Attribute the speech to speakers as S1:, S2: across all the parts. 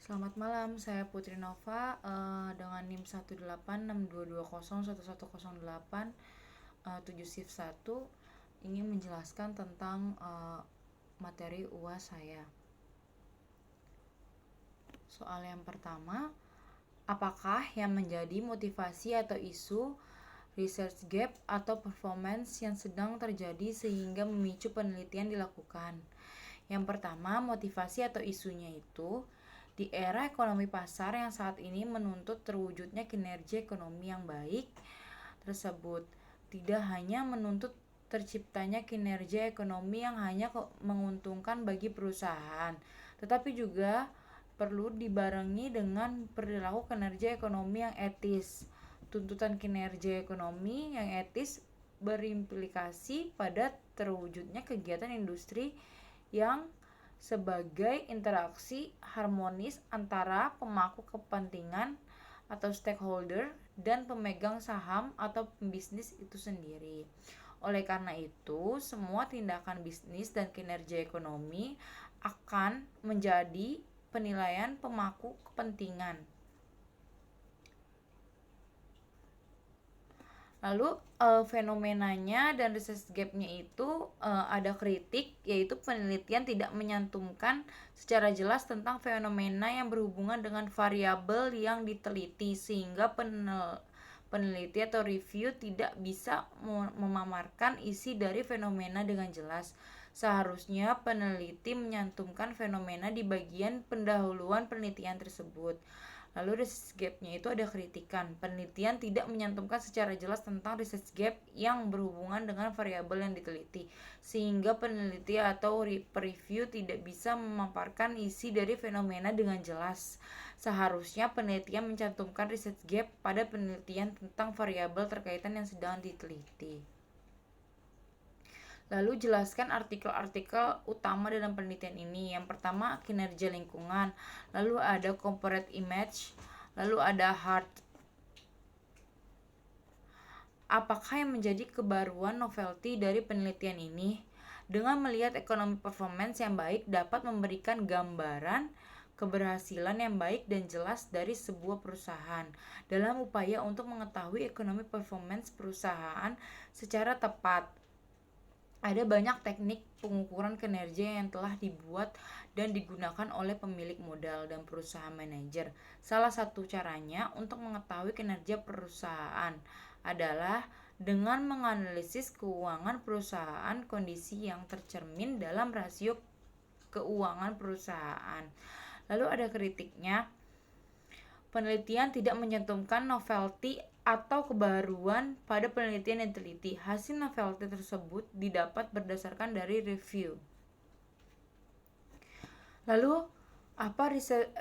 S1: Selamat malam, saya Putri Nova dengan NIM 18622201108 7 shift 1 ingin menjelaskan tentang materi UAS saya. Soal yang pertama, apakah yang menjadi motivasi atau isu research gap atau performance yang sedang terjadi sehingga memicu penelitian dilakukan? Yang pertama, motivasi atau isunya itu di era ekonomi pasar yang saat ini menuntut terwujudnya kinerja ekonomi yang baik tersebut, tidak hanya menuntut terciptanya kinerja ekonomi yang hanya menguntungkan bagi perusahaan, tetapi juga perlu dibarengi dengan perilaku kinerja ekonomi yang etis. Tuntutan kinerja ekonomi yang etis berimplikasi pada terwujudnya kegiatan industri yang sebagai interaksi harmonis antara pemangku kepentingan atau stakeholder dan pemegang saham atau pembisnis itu sendiri. Oleh karena itu, semua tindakan bisnis dan kinerja ekonomi akan menjadi penilaian pemangku kepentingan. Lalu fenomenanya dan research gap-nya itu ada kritik, yaitu penelitian tidak menyantumkan secara jelas tentang fenomena yang berhubungan dengan variabel yang diteliti, sehingga peneliti atau review tidak bisa memaparkan isi dari fenomena dengan jelas. Seharusnya peneliti menyantumkan fenomena di bagian pendahuluan penelitian tersebut. Lalu research gap-nya itu ada kritikan. Penelitian tidak menyantumkan secara jelas tentang research gap yang berhubungan dengan variabel yang diteliti, sehingga peneliti atau review tidak bisa memaparkan isi dari fenomena dengan jelas. Seharusnya penelitian mencantumkan research gap pada penelitian tentang variabel terkaitan yang sedang diteliti. Lalu jelaskan artikel-artikel utama dalam penelitian ini. Yang pertama, kinerja lingkungan. Lalu ada corporate image. Lalu ada hard. Apakah yang menjadi kebaruan novelty dari penelitian ini? Dengan melihat ekonomi performance yang baik dapat memberikan gambaran keberhasilan yang baik dan jelas dari sebuah perusahaan dalam upaya untuk mengetahui ekonomi performance perusahaan secara tepat. Ada banyak teknik pengukuran kinerja yang telah dibuat dan digunakan oleh pemilik modal dan perusahaan manajer. Salah satu caranya untuk mengetahui kinerja perusahaan adalah dengan menganalisis keuangan perusahaan, kondisi yang tercermin dalam rasio keuangan perusahaan. Lalu ada kritiknya, penelitian tidak mencantumkan novelty atau kebaruan pada penelitian yang teliti. Hasil novelty tersebut didapat berdasarkan dari review. Lalu, apa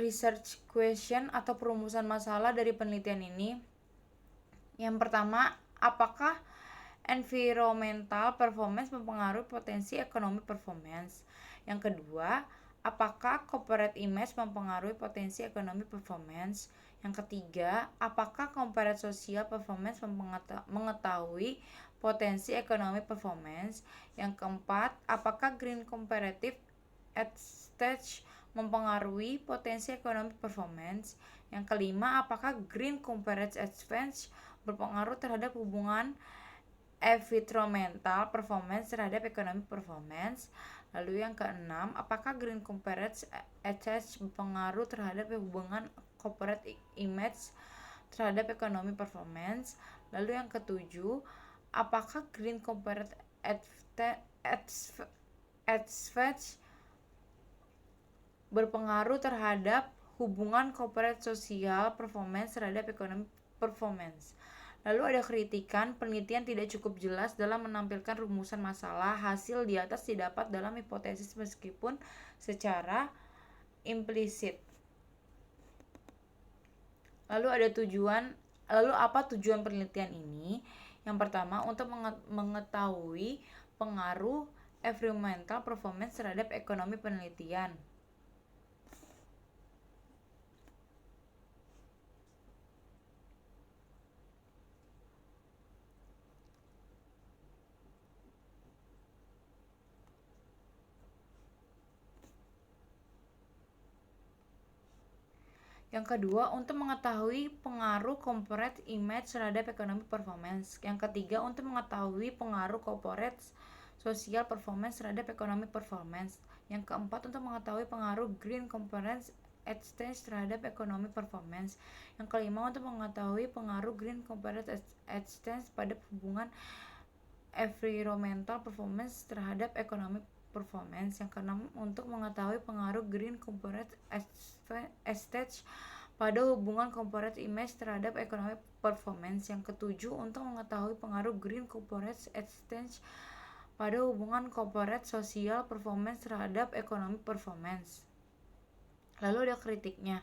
S1: research question atau perumusan masalah dari penelitian ini? Yang pertama, apakah environmental performance mempengaruhi potensi ekonomi performance? Yang kedua, apakah corporate image mempengaruhi potensi ekonomi performance? Yang ketiga, apakah corporate social performance mengetahui potensi ekonomi performance? Yang keempat, apakah green comparative advantage mempengaruhi potensi ekonomi performance? Yang kelima, apakah green comparative advantage berpengaruh terhadap hubungan environmental performance terhadap ekonomi performance? Lalu yang keenam, apakah green comparative advantage berpengaruh terhadap hubungan corporate image terhadap ekonomi performance? Lalu yang ketujuh, apakah green comparative advantage berpengaruh terhadap hubungan corporate social performance terhadap ekonomi performance? Lalu ada kritikan, penelitian tidak cukup jelas dalam menampilkan rumusan masalah. Hasil di atas didapat dalam hipotesis meskipun secara implisit. Lalu apa tujuan penelitian ini? Yang pertama, untuk mengetahui pengaruh environmental performance terhadap ekonomi penelitian. Yang kedua, untuk mengetahui pengaruh corporate image terhadap economic performance. Yang ketiga, untuk mengetahui pengaruh corporate social performance terhadap economic performance. Yang keempat, untuk mengetahui pengaruh green corporate exchange terhadap economic performance. Yang kelima, untuk mengetahui pengaruh green corporate exchange pada hubungan environmental performance terhadap economic performance. Yang keenam, untuk mengetahui pengaruh green corporate exchange pada hubungan corporate image terhadap economic performance. Yang ketujuh, untuk mengetahui pengaruh green corporate exchange pada hubungan corporate social performance terhadap economic performance. Lalu ada kritiknya.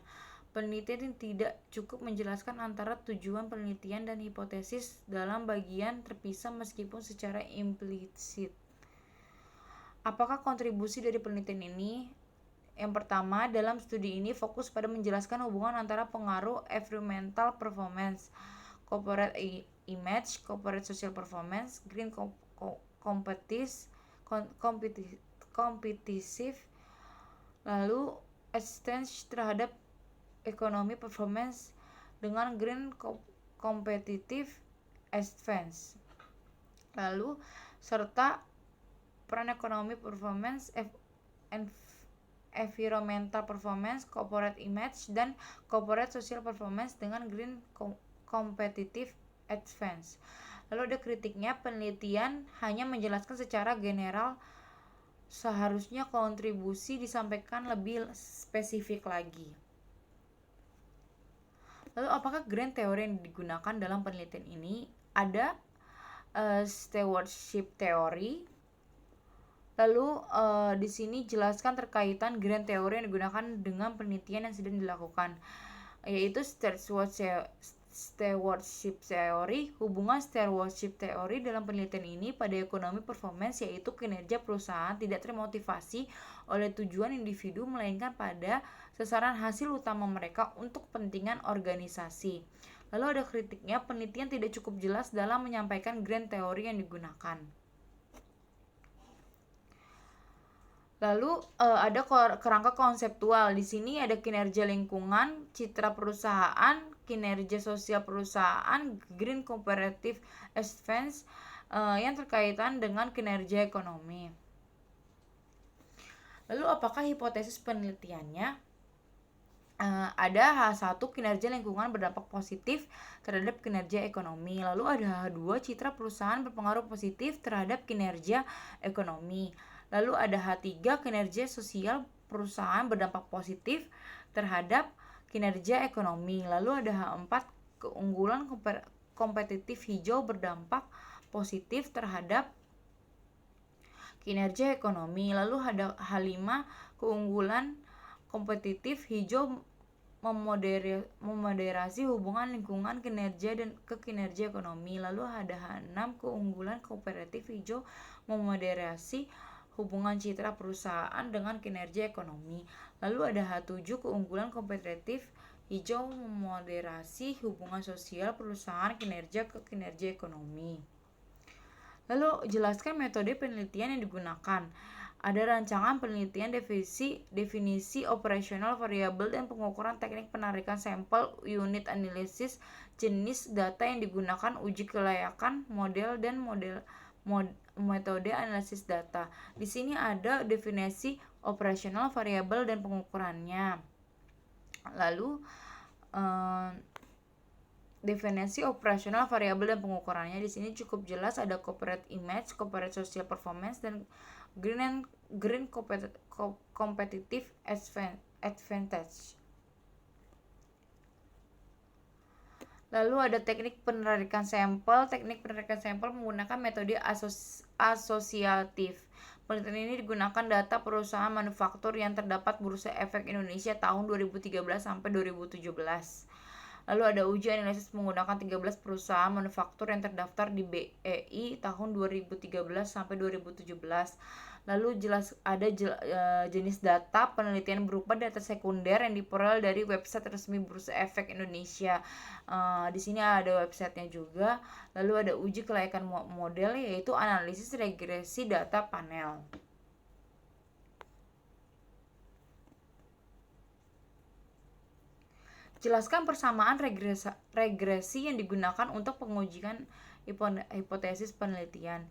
S1: Penelitian tidak cukup menjelaskan antara tujuan penelitian dan hipotesis dalam bagian terpisah meskipun secara implisit. Apakah kontribusi dari penelitian ini? Yang pertama, dalam studi ini fokus pada menjelaskan hubungan antara pengaruh environmental performance, corporate image, corporate social performance, green competitive, lalu exchange terhadap economic performance dengan green competitive advance, lalu serta peran economic performance, environmental performance, corporate image, dan corporate social performance dengan green competitive advance. Lalu ada kritiknya, penelitian hanya menjelaskan secara general, seharusnya kontribusi disampaikan lebih spesifik lagi. Lalu apakah grand teori yang digunakan dalam penelitian ini? Ada stewardship theory. Lalu di sini jelaskan terkaitan grand teori yang digunakan dengan penelitian yang sedang dilakukan, yaitu stewardship theory. Hubungan stewardship theory dalam penelitian ini pada ekonomi performance, yaitu kinerja perusahaan tidak termotivasi oleh tujuan individu melainkan pada sasaran hasil utama mereka untuk kepentingan organisasi. Lalu ada kritiknya, penelitian tidak cukup jelas dalam menyampaikan grand teori yang digunakan. Lalu ada kerangka konseptual. Di sini ada kinerja lingkungan, citra perusahaan, kinerja sosial perusahaan, green comparative advance yang terkaitan dengan kinerja ekonomi. Lalu apakah hipotesis penelitiannya? Ada H1, kinerja lingkungan berdampak positif terhadap kinerja ekonomi. Lalu ada H2, citra perusahaan berpengaruh positif terhadap kinerja ekonomi. Lalu ada H3, kinerja sosial perusahaan berdampak positif terhadap kinerja ekonomi. Lalu ada H4, keunggulan kompetitif hijau berdampak positif terhadap kinerja ekonomi. Lalu ada H5, keunggulan kompetitif hijau memoderasi hubungan lingkungan kinerja dan ke kinerja ekonomi. Lalu ada H6, keunggulan kooperatif hijau memoderasi hubungan citra perusahaan dengan kinerja ekonomi. Lalu ada H7, keunggulan kompetitif hijau memoderasi hubungan sosial perusahaan kinerja ke kinerja ekonomi. Lalu jelaskan metode penelitian yang digunakan. Ada rancangan penelitian, definisi operasional variabel, dan pengukuran teknik penarikan sampel, unit analisis, jenis data yang digunakan, uji kelayakan model, dan metode analisis data. Di sini ada definisi operasional variabel dan pengukurannya. Lalu definisi operasional variabel dan pengukurannya di sini cukup jelas, ada corporate image, corporate social performance, dan green competitive advantage. Lalu ada teknik penarikan sampel. Teknik penarikan sampel menggunakan metode asosiatif. Penelitian ini digunakan data perusahaan manufaktur yang terdapat Bursa Efek Indonesia tahun 2013 sampai 2017. Lalu ada uji analisis menggunakan 13 perusahaan manufaktur yang terdaftar di BEI tahun 2013 sampai 2017. Lalu jenis data penelitian berupa data sekunder yang diperoleh dari website resmi Bursa Efek Indonesia. Di sini ada websitenya juga. Lalu ada uji kelayakan model, yaitu analisis regresi data panel. Jelaskan persamaan regresi yang digunakan untuk pengujian hipotesis penelitian.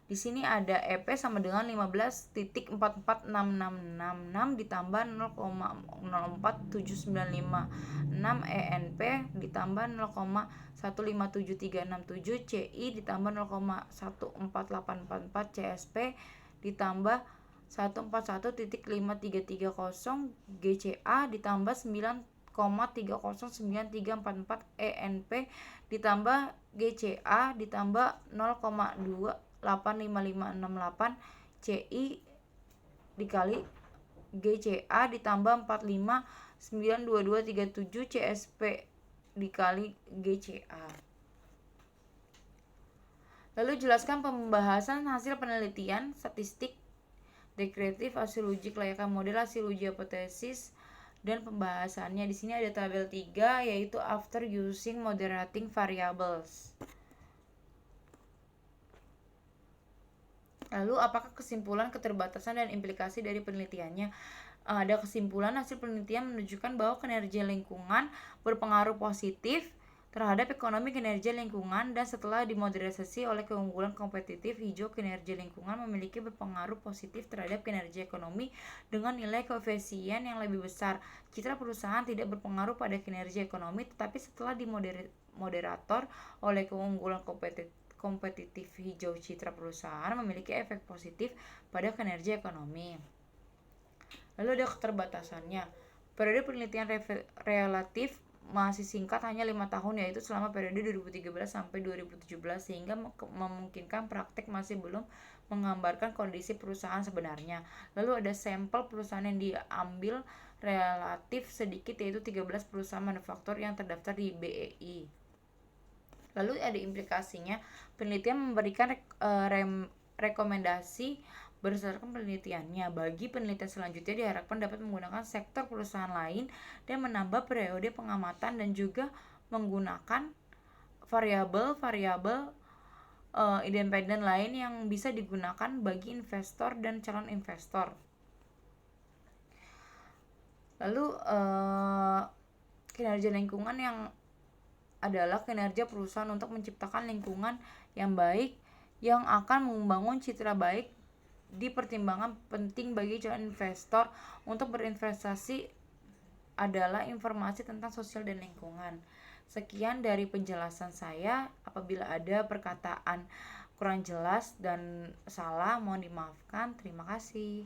S1: Di sini ada EP sama dengan 15.44666 ditambah 0,047956 ENP ditambah 0,157367 CI ditambah 0,14844 CSP ditambah 141.5330 GCA ditambah 9,309344 ENP ditambah GCA ditambah 0,285568 CI dikali GCA ditambah 45,92237 CSP dikali GCA. Lalu jelaskan pembahasan hasil penelitian, statistik, deskriptif, hasil uji kelayakan model, hasil uji hipotesis, dan pembahasannya. Di sini ada tabel 3 yaitu after using moderating variables. Lalu apakah kesimpulan, keterbatasan, dan implikasi dari penelitiannya? Ada kesimpulan hasil penelitian menunjukkan bahwa kinerja lingkungan berpengaruh positif terhadap ekonomi kinerja lingkungan, dan setelah dimodernisasi oleh keunggulan kompetitif hijau, kinerja lingkungan memiliki berpengaruh positif terhadap kinerja ekonomi dengan nilai koefisien yang lebih besar. Citra perusahaan tidak berpengaruh pada kinerja ekonomi, tetapi setelah dimoderator oleh keunggulan kompetitif hijau, citra perusahaan memiliki efek positif pada kinerja ekonomi. Lalu ada keterbatasannya. Periode penelitian relatif masih singkat, hanya 5 tahun, yaitu selama periode 2013 sampai 2017, sehingga memungkinkan praktek masih belum menggambarkan kondisi perusahaan sebenarnya. Lalu ada sampel perusahaan yang diambil relatif sedikit, yaitu 13 perusahaan manufaktur yang terdaftar di BEI. Lalu ada implikasinya. Penelitian memberikan rekomendasi berdasarkan penelitiannya. Bagi penelitian selanjutnya diharapkan dapat menggunakan sektor perusahaan lain dan menambah periode pengamatan, dan juga menggunakan variabel-variabel independen lain yang bisa digunakan bagi investor dan calon investor. Lalu kinerja lingkungan yang adalah kinerja perusahaan untuk menciptakan lingkungan yang baik yang akan membangun citra baik. Dipertimbangkan penting bagi calon investor untuk berinvestasi adalah informasi tentang sosial dan lingkungan. Sekian dari penjelasan saya. Apabila ada perkataan kurang jelas dan salah, mohon dimaafkan. Terima kasih.